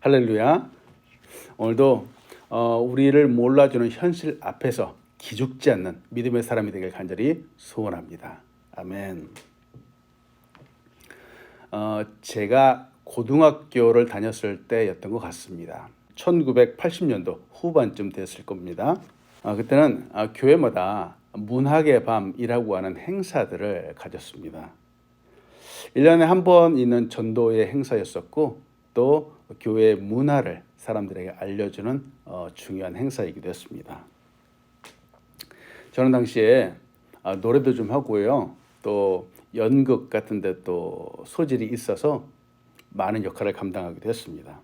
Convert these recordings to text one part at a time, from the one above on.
할렐루야. 오늘도 우리를 몰라주는 현실 앞에서 기죽지 않는 믿음의 사람이 되길 간절히 소원합니다. 아멘. 제가 고등학교를 다녔을 때였던 것 같습니다. 1980년도 후반쯤 됐을 겁니다. 그때는 교회마다 문학의 밤이라고 하는 행사들을 가졌습니다. 1년에 한 번 있는 전도의 행사였었고 또 교회의 문화를 사람들에게 알려주는 중요한 행사이기도 했습니다. 저는 당시에 노래도 좀 하고요. 또 연극 같은 데 또 소질이 있어서 많은 역할을 감당하기도 했습니다.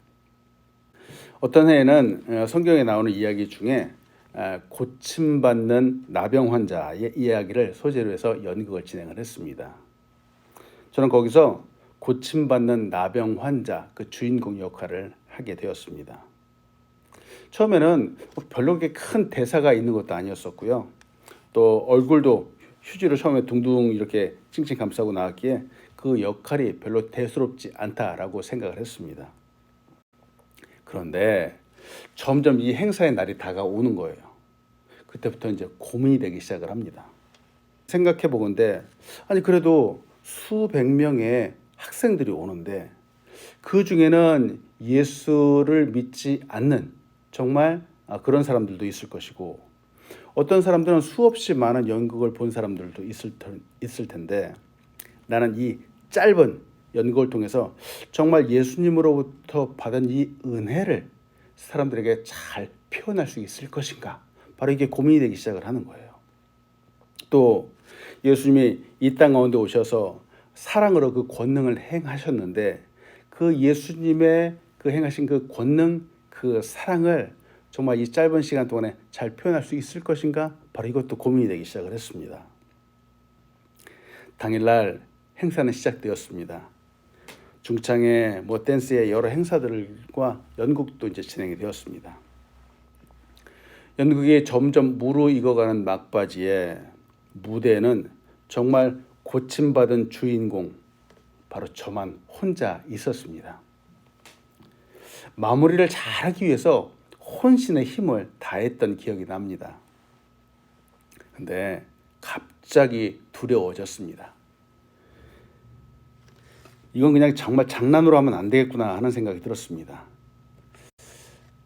어떤 해에는 성경에 나오는 이야기 중에 고침받는 나병 환자의 이야기를 소재로 해서 연극을 진행을 했습니다. 저는 거기서 고침받는 나병 환자 그 주인공 역할을 하게 되었습니다. 처음에는 별로 그렇게 큰 대사가 있는 것도 아니었었고요. 또 얼굴도 휴지로 처음에 둥둥 이렇게 칭칭 감싸고 나왔기에 그 역할이 별로 대수롭지 않다라고 생각을 했습니다. 그런데 점점 이 행사의 날이 다가오는 거예요. 그때부터 이제 고민이 되기 시작을 합니다. 생각해 보건대 아니 그래도 수백 명의 학생들이 오는데 그 중에는 예수를 믿지 않는 정말 그런 사람들도 있을 것이고 어떤 사람들은 수없이 많은 연극을 본 사람들도 있을 텐데 나는 이 짧은 연극을 통해서 정말 예수님으로부터 받은 이 은혜를 사람들에게 잘 표현할 수 있을 것인가? 바로 이게 고민이 되기 시작을 하는 거예요. 또 예수님이 이 땅 가운데 오셔서 사랑으로 그 권능을 행하셨는데 그 예수님의 그 행하신 그 권능, 그 사랑을 정말 이 짧은 시간 동안에 잘 표현할 수 있을 것인가? 바로 이것도 고민이 되기 시작을 했습니다. 당일날 행사는 시작되었습니다. 중창의 댄스의 여러 행사들과 연극도 이제 진행이 되었습니다. 연극이 점점 무르익어가는 막바지에 무대에는 정말 고침받은 주인공 바로 저만 혼자 있었습니다. 마무리를 잘하기 위해서 혼신의 힘을 다했던 기억이 납니다. 근데 갑자기 두려워졌습니다. 이건 그냥 정말 장난으로 하면 안 되겠구나 하는 생각이 들었습니다.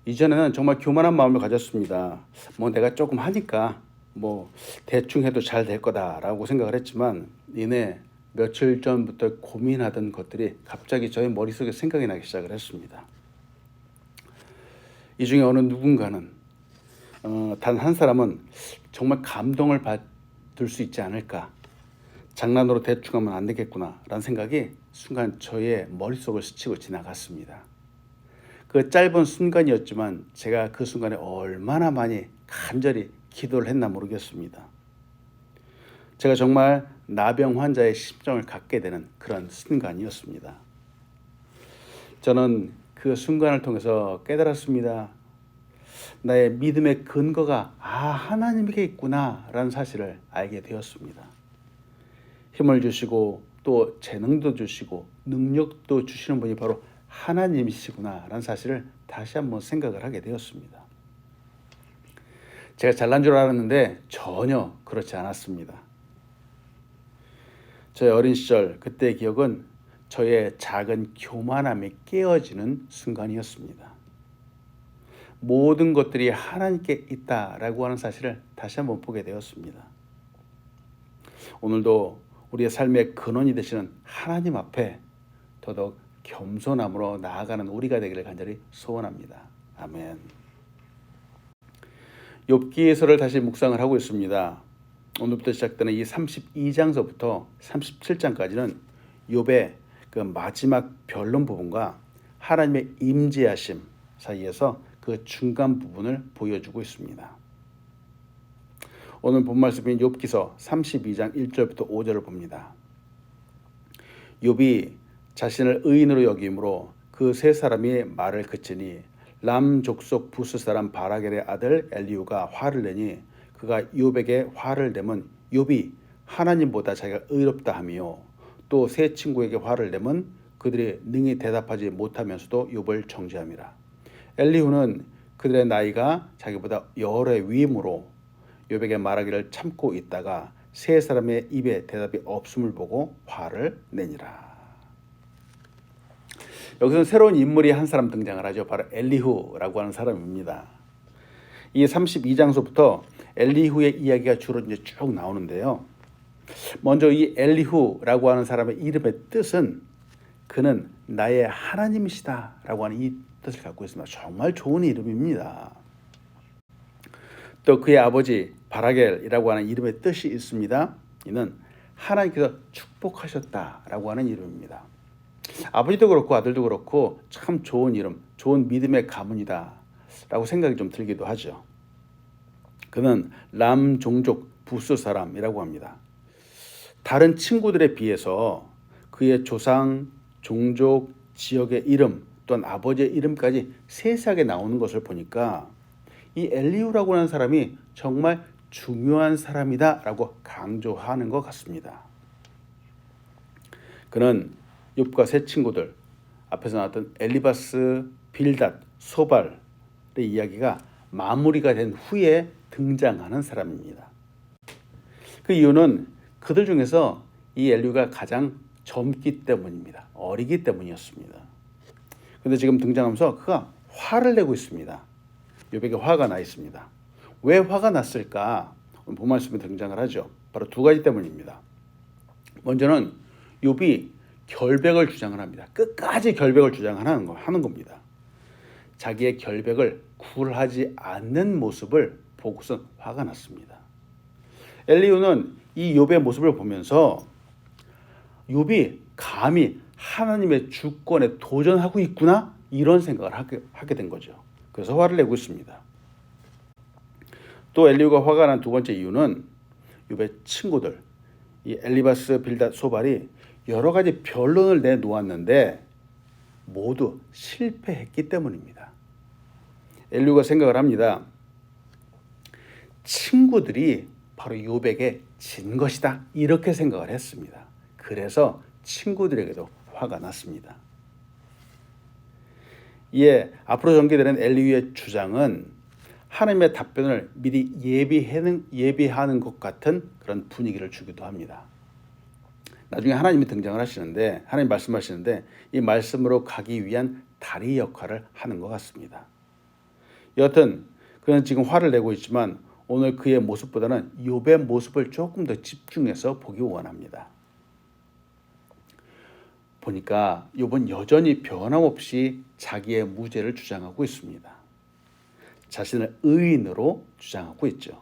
이전에는 정말 교만한 마음을 가졌습니다. 내가 조금 하니까 대충 해도 잘 될 거다라고 생각을 했지만 이내 며칠 전부터 고민하던 것들이 갑자기 저의 머릿속에 생각이 나기 시작을 했습니다. 이 중에 어느 누군가는 단 한 사람은 정말 감동을 받을 수 있지 않을까, 장난으로 대충 하면 안 되겠구나 라는 생각이 순간 저의 머릿속을 스치고 지나갔습니다. 그 짧은 순간이었지만 제가 그 순간에 얼마나 많이 간절히 기도를 했나 모르겠습니다. 제가 정말 나병 환자의 심정을 갖게 되는 그런 순간이었습니다. 저는 그 순간을 통해서 깨달았습니다. 나의 믿음의 근거가 하나님께 있구나 라는 사실을 알게 되었습니다. 힘을 주시고 또 재능도 주시고 능력도 주시는 분이 바로 하나님이시구나 라는 사실을 다시 한번 생각을 하게 되었습니다. 제가 잘난 줄 알았는데 전혀 그렇지 않았습니다. 저의 어린 시절 그때의 기억은 저의 작은 교만함이 깨어지는 순간이었습니다. 모든 것들이 하나님께 있다라고 하는 사실을 다시 한번 보게 되었습니다. 오늘도 우리의 삶의 근원이 되시는 하나님 앞에 더더욱 겸손함으로 나아가는 우리가 되기를 간절히 소원합니다. 아멘. 욥기서를 다시 묵상을 하고 있습니다. 오늘부터 시작되는 이 32장서부터 37장까지는 욥의 그 마지막 변론 부분과 하나님의 임재하심 사이에서 그 중간 부분을 보여주고 있습니다. 오늘 본 말씀인 욥기서 32장 1절부터 5절을 봅니다. 욥이 자신을 의인으로 여김으로 그 세 사람이 말을 그치니 람 족속 부스 사람 바라겔의 아들 엘리후가 화를 내니 그가 욥에게 화를 내면 욥이 하나님보다 자기가 의롭다 하며 또 세 친구에게 화를 내면 그들이 능히 대답하지 못하면서도 욥을 정죄함이라. 엘리후는 그들의 나이가 자기보다 여러 해 위임으로 욥에게 말하기를 참고 있다가 세 사람의 입에 대답이 없음을 보고 화를 내니라. 여기서 새로운 인물이 한 사람 등장을 하죠. 바로 엘리후라고 하는 사람입니다. 이 32장서부터 엘리후의 이야기가 주로 이제 쭉 나오는데요. 먼저 이 엘리후라고 하는 사람의 이름의 뜻은 그는 나의 하나님이시다라고 하는 이 뜻을 갖고 있습니다. 정말 좋은 이름입니다. 또 그의 아버지 바라겔이라고 하는 이름의 뜻이 있습니다. 이는 하나님께서 축복하셨다라고 하는 이름입니다. 아버지도 그렇고 아들도 그렇고 참 좋은 이름, 좋은 믿음의 가문이다 라고 생각이 좀 들기도 하죠. 그는 람 종족 부스 사람이라고 합니다. 다른 친구들에 비해서 그의 조상, 종족, 지역의 이름 또한 아버지의 이름까지 세세하게 나오는 것을 보니까 이 엘리후라고 하는 사람이 정말 중요한 사람이다 라고 강조하는 것 같습니다. 그는 욥과 세 친구들, 앞에서 나왔던 엘리바스, 빌닷, 소발의 이야기가 마무리가 된 후에 등장하는 사람입니다. 그 이유는 그들 중에서 이 엘리후가 가장 젊기 때문입니다. 어리기 때문이었습니다. 그런데 지금 등장하면서 그가 화를 내고 있습니다. 욥에게 화가 나 있습니다. 왜 화가 났을까? 본 말씀에 등장을 하죠. 바로 두 가지 때문입니다. 먼저는 욥이 결백을 주장을 합니다. 끝까지 결백을 주장하는 겁니다. 자기의 결백을 굴하지 않는 모습을 보고서 화가 났습니다. 엘리후는 이 욥의 모습을 보면서 욥이 감히 하나님의 주권에 도전하고 있구나 이런 생각을 하게 된 거죠. 그래서 화를 내고 있습니다. 또 엘리후가 화가 난 두 번째 이유는 욥의 친구들, 이 엘리바스, 빌닷, 소발이 여러 가지 변론을 내놓았는데 모두 실패했기 때문입니다. 엘리후가 생각을 합니다. 친구들이 바로 욥에게 진 것이다 이렇게 생각을 했습니다. 그래서 친구들에게도 화가 났습니다. 이에 앞으로 전개되는 엘리후의 주장은 하나님의 답변을 미리 예비하는 것 같은 그런 분위기를 주기도 합니다. 나중에 하나님이 등장을 하시는데 하나님 말씀하시는데 이 말씀으로 가기 위한 다리 역할을 하는 것 같습니다. 여하튼 그는 지금 화를 내고 있지만 오늘 그의 모습보다는 욥의 모습을 조금 더 집중해서 보기 원합니다. 보니까 욥은 여전히 변함없이 자기의 무죄를 주장하고 있습니다. 자신을 의인으로 주장하고 있죠.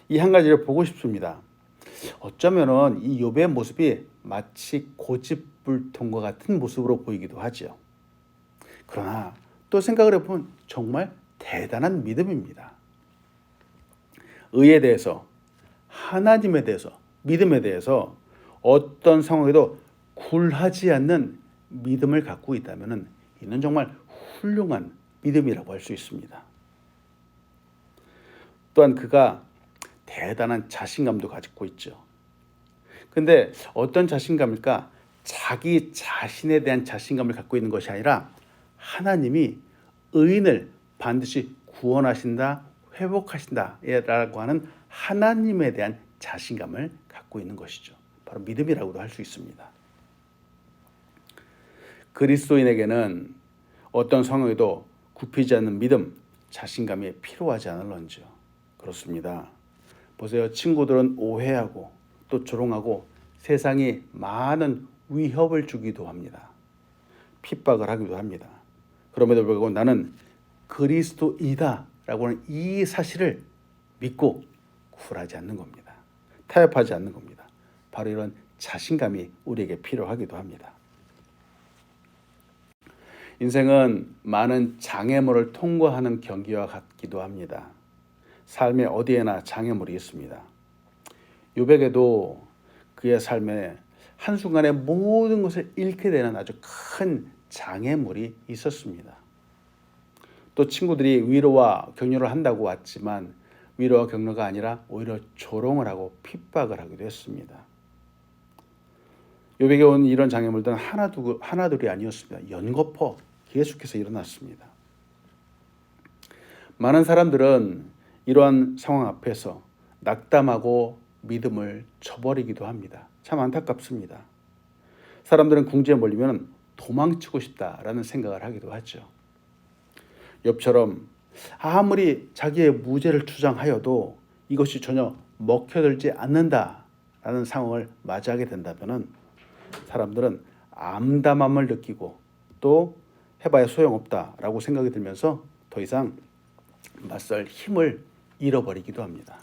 이 한 가지를 보고 싶습니다. 어쩌면은 이 욥의 모습이 마치 고집불통과 같은 모습으로 보이기도 하죠. 그러나 또 생각을 해보면 정말 대단한 믿음입니다. 의에 대해서, 하나님에 대해서, 믿음에 대해서 어떤 상황에도 굴하지 않는 믿음을 갖고 있다면 이는 정말 훌륭한 믿음이라고 할 수 있습니다. 또한 그가 대단한 자신감도 가지고 있죠. 근데 어떤 자신감일까? 자기 자신에 대한 자신감을 갖고 있는 것이 아니라 하나님이 의인을 반드시 구원하신다, 회복하신다라고 하는 하나님에 대한 자신감을 갖고 있는 것이죠. 바로 믿음이라고도 할 수 있습니다. 그리스도인에게는 어떤 상황에도 굽히지 않는 믿음, 자신감이 필요하지 않을런지요. 그렇습니다. 보세요. 친구들은 오해하고 또 조롱하고 세상이 많은 위협을 주기도 합니다. 핍박을 하기도 합니다. 그럼에도 불구하고 나는 그리스도이다라고 하는 이 사실을 믿고 굴하지 않는 겁니다. 타협하지 않는 겁니다. 바로 이런 자신감이 우리에게 필요하기도 합니다. 인생은 많은 장애물을 통과하는 경기와 같기도 합니다. 삶의 어디에나 장애물이 있습니다. 욥에게도 그의 삶에 한순간에 모든 것을 잃게 되는 아주 큰 장애물이 있었습니다. 또 친구들이 위로와 격려를 한다고 왔지만 위로와 격려가 아니라 오히려 조롱을 하고 핍박을 하기도 했습니다. 욥에게 온 이런 장애물들은 하나둘이 아니었습니다. 연거푸 계속해서 일어났습니다. 많은 사람들은 이러한 상황 앞에서 낙담하고 믿음을 저버리기도 합니다. 참 안타깝습니다. 사람들은 궁지에 몰리면 도망치고 싶다라는 생각을 하기도 하죠. 욥처럼 아무리 자기의 무죄를 주장하여도 이것이 전혀 먹혀들지 않는다라는 상황을 맞이하게 된다면 사람들은 암담함을 느끼고 또 해봐야 소용없다라고 생각이 들면서 더 이상 맞설 힘을 잃어버리기도 합니다.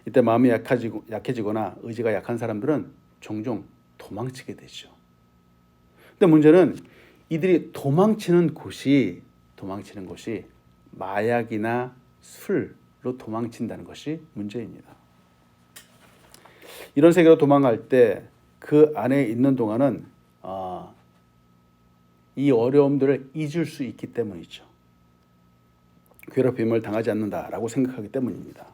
이때 마음이 약해지거나 의지가 약한 사람들은 종종 도망치게 되죠. 근데 문제는 이들이 도망치는 곳이 마약이나 술로 도망친다는 것이 문제입니다. 이런 세계로 도망갈 때 그 안에 있는 동안은 이 어려움들을 잊을 수 있기 때문이죠. 괴롭힘을 당하지 않는다라고 생각하기 때문입니다.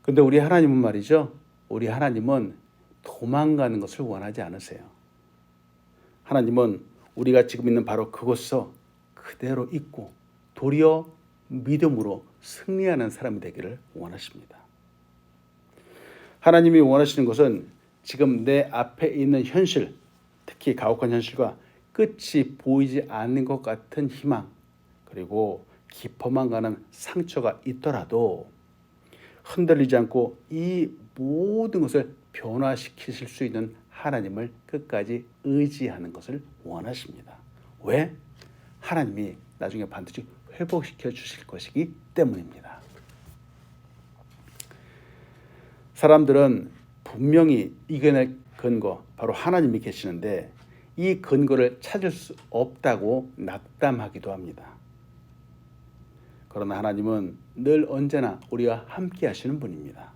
근데 우리 하나님은 말이죠. 우리 하나님은 도망가는 것을 원하지 않으세요. 하나님은 우리가 지금 있는 바로 그곳에서 그대로 있고 도리어 믿음으로 승리하는 사람이 되기를 원하십니다. 하나님이 원하시는 것은 지금 내 앞에 있는 현실, 특히 가혹한 현실과 끝이 보이지 않는 것 같은 희망, 그리고 깊어만 가는 상처가 있더라도 흔들리지 않고 이 모든 것을 변화시키실 수 있는 하나님을 끝까지 의지하는 것을 원하십니다. 왜? 하나님이 나중에 반드시 회복시켜 주실 것이기 때문입니다. 사람들은 분명히 이겨낼 근거, 바로 하나님이 계시는데 이 근거를 찾을 수 없다고 낙담하기도 합니다. 그러나 하나님은 늘 언제나 우리와 함께 하시는 분입니다.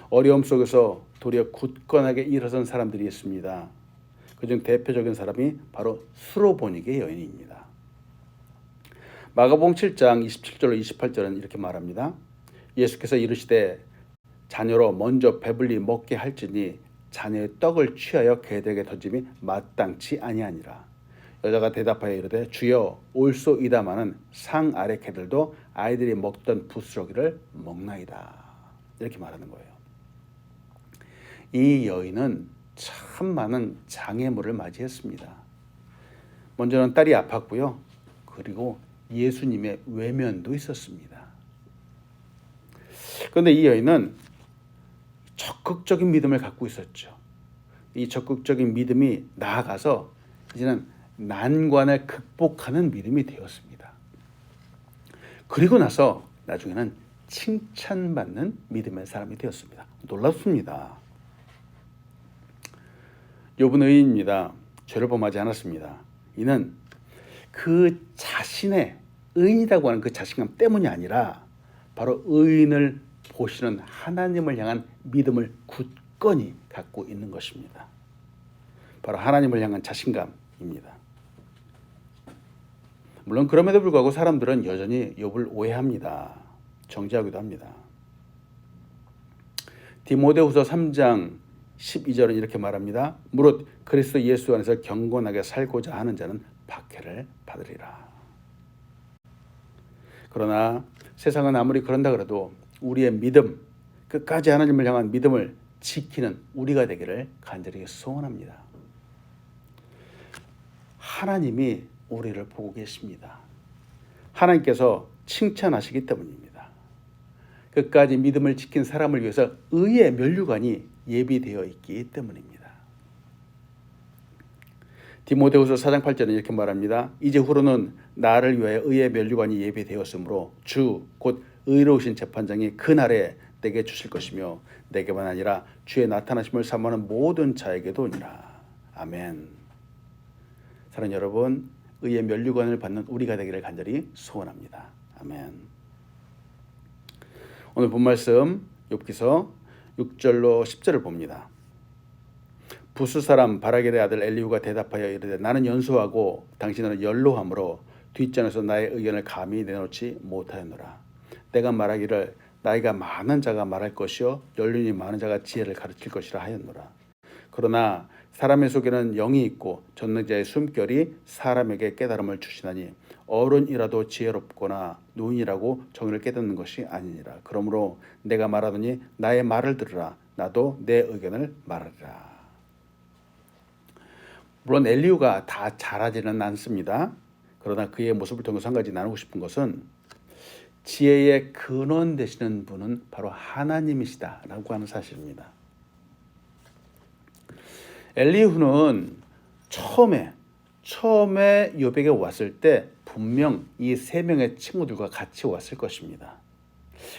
어려움 속에서 도리어 굳건하게 일어선 사람들이 있습니다. 그중 대표적인 사람이 바로 수로보니게 여인입니다. 마가복음 7장 27절로 28절은 이렇게 말합니다. 예수께서 이르시되 자녀로 먼저 배불리 먹게 할지니 자녀의 떡을 취하여 개들에게 던짐이 마땅치 아니하니라. 여자가 대답하여 이르되 주여 올소이다마는 상 아래 개들도 아이들이 먹던 부스러기를 먹나이다. 이렇게 말하는 거예요. 이 여인은 참 많은 장애물을 맞이했습니다. 먼저는 딸이 아팠고요. 그리고 예수님의 외면도 있었습니다. 그런데 이 여인은 적극적인 믿음을 갖고 있었죠. 이 적극적인 믿음이 나아가서 이제는 난관을 극복하는 믿음이 되었습니다. 그리고 나서 나중에는 칭찬받는 믿음의 사람이 되었습니다. 놀랍습니다. 욥은 의인입니다. 죄를 범하지 않았습니다. 이는 그 자신의 의인이라고 하는 그 자신감 때문이 아니라 바로 의인을 보시는 하나님을 향한 믿음을 굳건히 갖고 있는 것입니다. 바로 하나님을 향한 자신감입니다. 물론 그럼에도 불구하고 사람들은 여전히 욥을 오해합니다. 정죄하기도 합니다. 디모데후서 3장 12절은 이렇게 말합니다. 무릇 그리스도 예수 안에서 경건하게 살고자 하는 자는 박해를 받으리라. 그러나 세상은 아무리 그런다 그래도 우리의 믿음, 끝까지 하나님을 향한 믿음을 지키는 우리가 되기를 간절히 소원합니다. 하나님이 우리를 보고 계십니다. 하나님께서 칭찬하시기 때문입니다. 끝까지 믿음을 지킨 사람을 위해서 의의 면류관이 예비되어 있기 때문입니다. 디모데후서 4장 8절은 이렇게 말합니다. 이제 후로는 나를 위하여 의의 면류관이 예비되었으므로 주 곧 의로우신 재판장이 그날에 내게 주실 것이며 내게만 아니라 주의 나타나심을 사모하는 모든 자에게도니라. 아멘. 사랑하는 여러분, 의의 면류관을 받는 우리가 되기를 간절히 소원합니다. 아멘. 오늘 본 말씀 욥기서 6절로 10절을 봅니다. 부스 사람 바라겔의 아들 엘리후가 대답하여 이르되 나는 연소하고 당신은 연로함으로 뒷전에서 나의 의견을 감히 내놓지 못하였노라. 내가 말하기를 나이가 많은 자가 말할 것이요 연륜이 많은 자가 지혜를 가르칠 것이라 하였노라. 그러나 사람의 속에는 영이 있고 전능자의 숨결이 사람에게 깨달음을 주시나니 어른이라도 지혜롭거나 노인이라고 정의를 깨닫는 것이 아니니라. 그러므로 내가 말하더니 나의 말을 들으라. 나도 내 의견을 말하리라. 물론 엘리후가 다 잘하지는 않습니다. 그러나 그의 모습을 통해서 한 가지 나누고 싶은 것은 지혜의 근원 되시는 분은 바로 하나님이시다라고 하는 사실입니다. 엘리후는 처음에 요백에 왔을 때 분명 이 세 명의 친구들과 같이 왔을 것입니다.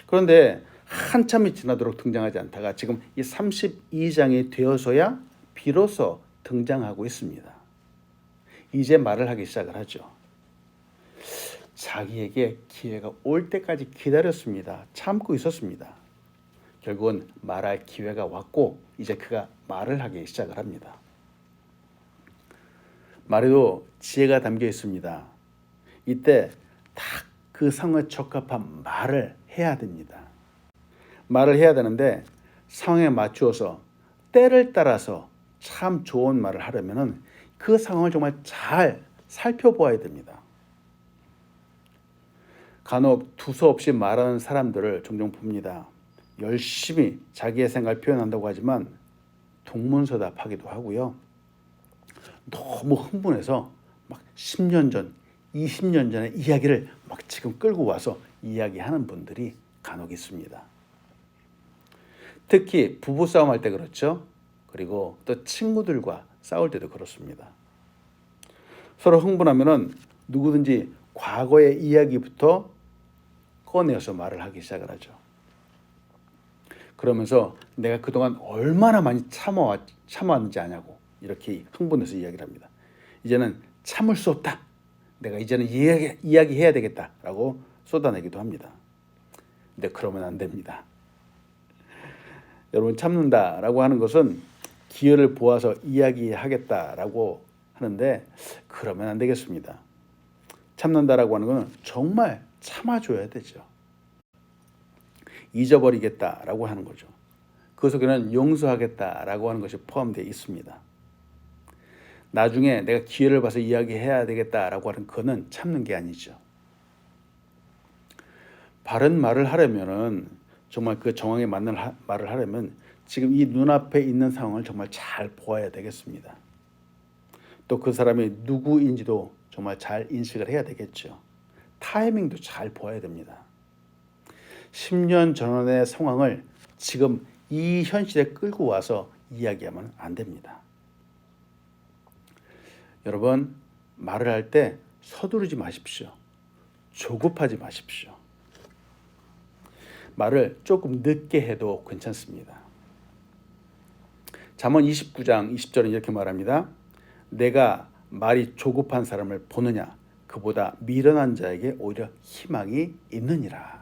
그런데 한참이 지나도록 등장하지 않다가 지금 이 32장이 되어서야 비로소 등장하고 있습니다. 이제 말을 하기 시작을 하죠. 자기에게 기회가 올 때까지 기다렸습니다. 참고 있었습니다. 결국은 말할 기회가 왔고 이제 그가 말을 하기 시작을 합니다. 말에도 지혜가 담겨 있습니다. 이때 딱 그 상황에 적합한 말을 해야 됩니다. 말을 해야 되는데 상황에 맞추어서 때를 따라서 참 좋은 말을 하려면 그 상황을 정말 잘 살펴보아야 됩니다. 간혹 두서없이 말하는 사람들을 종종 봅니다. 열심히 자기의 생각을 표현한다고 하지만 동문서답하기도 하고요. 너무 흥분해서 막 10년 전, 20년 전의 이야기를 막 지금 끌고 와서 이야기하는 분들이 간혹 있습니다. 특히 부부싸움 할 때 그렇죠. 그리고 또 친구들과 싸울 때도 그렇습니다. 서로 흥분하면은 누구든지 과거의 이야기부터 꺼내어서 말을 하기 시작을 하죠. 그러면서 내가 그동안 얼마나 많이 참아왔는지 아냐고 이렇게 흥분해서 이야기를 합니다. 이제는 참을 수 없다. 내가 이제는 이야기해야 되겠다라고 쏟아내기도 합니다. 근데 그러면 안 됩니다. 여러분, 참는다라고 하는 것은 기회를 보아서 이야기하겠다라고 하는데 그러면 안 되겠습니다. 참는다라고 하는 것은 정말 참아줘야 되죠. 잊어버리겠다라고 하는 거죠. 그 속에는 용서하겠다라고 하는 것이 포함되어 있습니다. 나중에 내가 기회를 봐서 이야기해야 되겠다라고 하는 그거는 참는 게 아니죠. 바른 말을 하려면은 정말 그 정황에 맞는 말을 하려면 지금 이 눈앞에 있는 상황을 정말 잘 보아야 되겠습니다. 또 그 사람이 누구인지도 정말 잘 인식을 해야 되겠죠. 타이밍도 잘 보아야 됩니다. 10년 전의 상황을 지금 이 현실에 끌고 와서 이야기하면 안 됩니다. 여러분, 말을 할 때 서두르지 마십시오. 조급하지 마십시오. 말을 조금 늦게 해도 괜찮습니다. 잠언 29장 20절은 이렇게 말합니다. 내가 말이 조급한 사람을 보느냐 그보다 미련한 자에게 오히려 희망이 있느니라.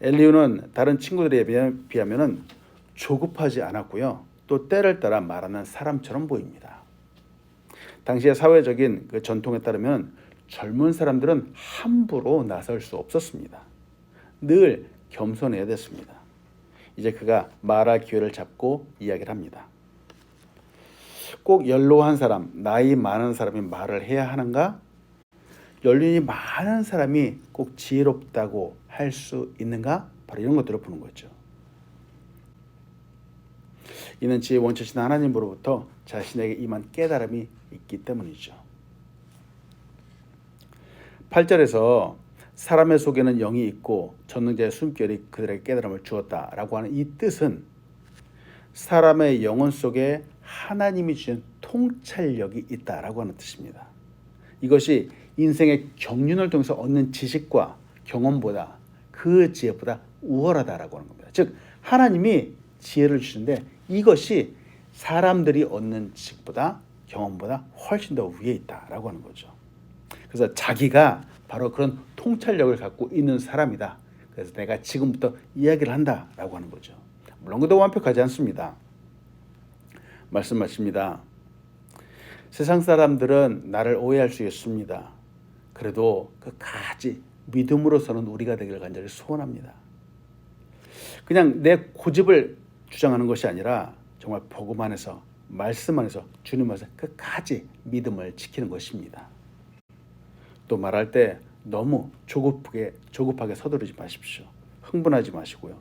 엘리후는 다른 친구들에 비하면 조급하지 않았고요. 또 때를 따라 말하는 사람처럼 보입니다. 당시의 사회적인 그 전통에 따르면 젊은 사람들은 함부로 나설 수 없었습니다. 늘 겸손해야 됐습니다. 이제 그가 말할 기회를 잡고 이야기를 합니다. 꼭 연로한 사람, 나이 많은 사람이 말을 해야 하는가? 연륜이 많은 사람이 꼭 지혜롭다고 할 수 있는가? 바로 이런 것들을 보는 거죠. 이는 지혜의 원천이신 하나님으로부터 자신에게 임한 깨달음이 있기 때문이죠. 8절에서 사람의 속에는 영이 있고 전능자의 숨결이 그들에게 깨달음을 주었다라고 하는 이 뜻은 사람의 영혼 속에 하나님이 주신 통찰력이 있다라고 하는 뜻입니다. 이것이 인생의 경륜을 통해서 얻는 지식과 경험보다 그 지혜보다 우월하다라고 하는 겁니다. 즉 하나님이 지혜를 주시는데 이것이 사람들이 얻는 지식보다 경험보다 훨씬 더 위에 있다라고 하는 거죠. 그래서 자기가 바로 그런 통찰력을 갖고 있는 사람이다. 그래서 내가 지금부터 이야기를 한다라고 하는 거죠. 물론 그도 완벽하지 않습니다. 말씀하십니다. 세상 사람들은 나를 오해할 수 있습니다. 그래도 끝까지 믿음으로서는 우리가 되기를 간절히 소원합니다. 그냥 내 고집을 주장하는 것이 아니라 정말 복음 안에서, 말씀 안에서, 주님 안에서 끝까지 믿음을 지키는 것입니다. 또 말할 때 너무 조급하게 서두르지 마십시오. 흥분하지 마시고요.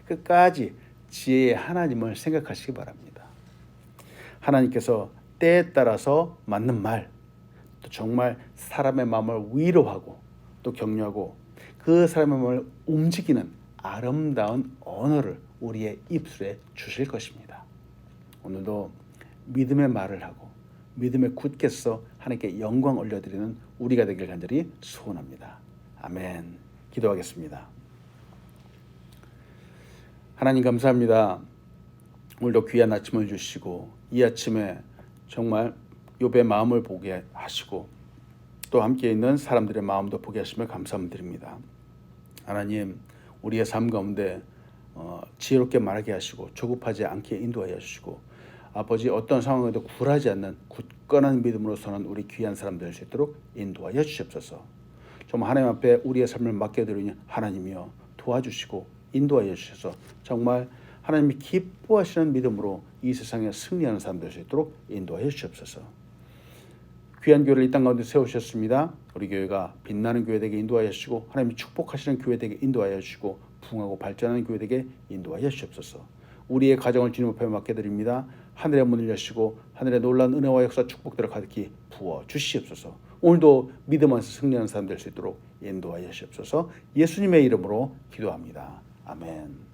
끝까지 지혜의 하나님을 생각하시기 바랍니다. 하나님께서 때에 따라서 맞는 말, 또 정말 사람의 마음을 위로하고 또 격려하고 그 사람의 마음을 움직이는 아름다운 언어를 우리의 입술에 주실 것입니다. 오늘도 믿음의 말을 하고 믿음에 굳게 서 하나님께 영광 올려드리는 우리가 되길 간절히 소원합니다. 아멘. 기도하겠습니다. 하나님 감사합니다. 오늘도 귀한 아침을 주시고 이 아침에 정말 욥의 마음을 보게 하시고 또 함께 있는 사람들의 마음도 보게 하시며 감사드립니다. 하나님, 우리의 삶 가운데 지혜롭게 말하게 하시고 조급하지 않게 인도하여 주시고 아버지 어떤 상황에도 굴하지 않는 굳건한 믿음으로 서는 우리 귀한 사람 될 수 있도록 인도하여 주시옵소서. 정말 하나님 앞에 우리의 삶을 맡겨드리니 하나님이여 도와주시고 인도하여 주셔서 정말 하나님이 기뻐하시는 믿음으로 이 세상에 승리하는 사람 될 수 있도록 인도하여 주시옵소서. 귀한 교회를 이 땅 가운데 세우셨습니다. 우리 교회가 빛나는 교회 되게 인도하여 주시고 하나님이 축복하시는 교회 되게 인도하여 주시고 부흥하고 발전하는 교회 되게 인도하여 주시옵소서. 우리의 가정을 주님 앞에 맡겨드립니다. 하늘의 문을 여시고 하늘의 놀라운 은혜와 역사 축복들을 가득히 부어 주시옵소서. 오늘도 믿음 안에서 승리하는 사람 될 수 있도록 인도하여 주시옵소서. 예수님의 이름으로 기도합니다. 아멘.